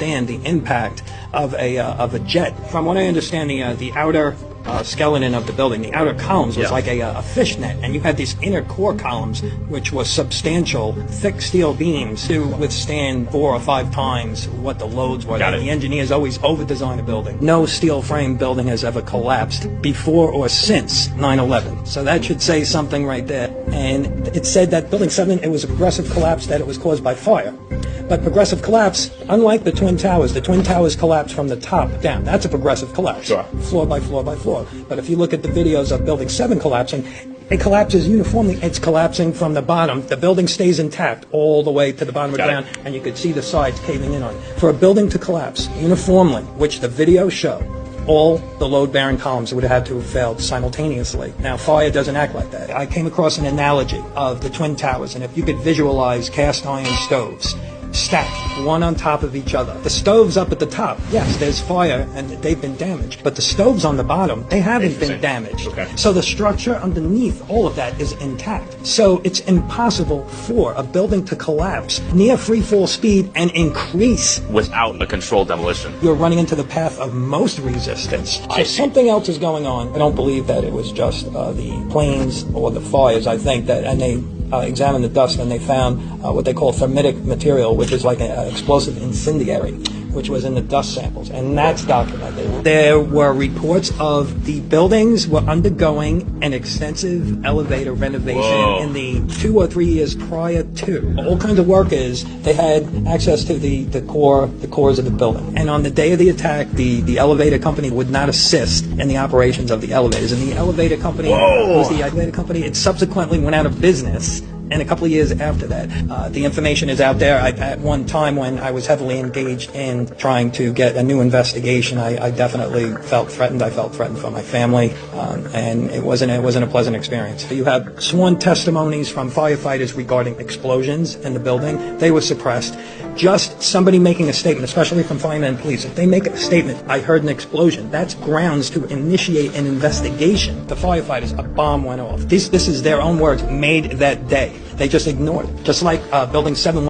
withstand the impact of a jet. From what I understand, the outer skeleton of the building, the outer columns was like a fishnet, and you had these inner core columns, which was substantial, thick steel beams to withstand 4 or 5 times what the loads were. The engineers always over-design a building. No steel frame building has ever collapsed before or since 9/11. So that should say something right there. And it said that Building 7, it was a progressive collapse, that it was caused by fire. But progressive collapse, unlike the Twin Towers collapse from the top down. That's a progressive collapse, floor by floor by floor. But if you look at the videos of Building 7 collapsing, it collapses uniformly. It's collapsing from the bottom. The building stays intact all the way to the bottom of the ground, and you could see the sides caving in on it. For a building to collapse uniformly, which the videos show, all the load-bearing columns would have had to have failed simultaneously. Now, fire doesn't act like that. I came across an analogy of the Twin Towers, and if you could visualize cast iron stoves stacked one on top of each other. The stoves up at the top, yes, there's fire and they've been damaged, but the stoves on the bottom, they haven't been damaged. So the structure underneath all of that is intact. So it's impossible for a building to collapse near free fall speed and increase without a controlled demolition. You're running into the path of most resistance. So something else is going on. I don't believe that it was just the planes or the fires. I think that, and they examined the dust and they found what they call thermitic material, which is like an explosive incendiary, which was in the dust samples, and that's documented. There were reports of the buildings were undergoing an extensive elevator renovation in the 2 or 3 years prior to. All kinds of workers, they had access to the cores of the building. And on the day of the attack, the elevator company would not assist in the operations of the elevators. And the elevator company, it subsequently went out of business. And a couple of years after that, the information is out there. At one time when I was heavily engaged in trying to get a new investigation, I definitely felt threatened. I felt threatened for my family, and it wasn't a pleasant experience. You have sworn testimonies from firefighters regarding explosions in the building. They were suppressed. Just somebody making a statement, especially from firemen and police, if they make a statement, I heard an explosion, that's grounds to initiate an investigation. The firefighters, a bomb went off. This is their own words, made that day. They just ignored it. Just like Building 7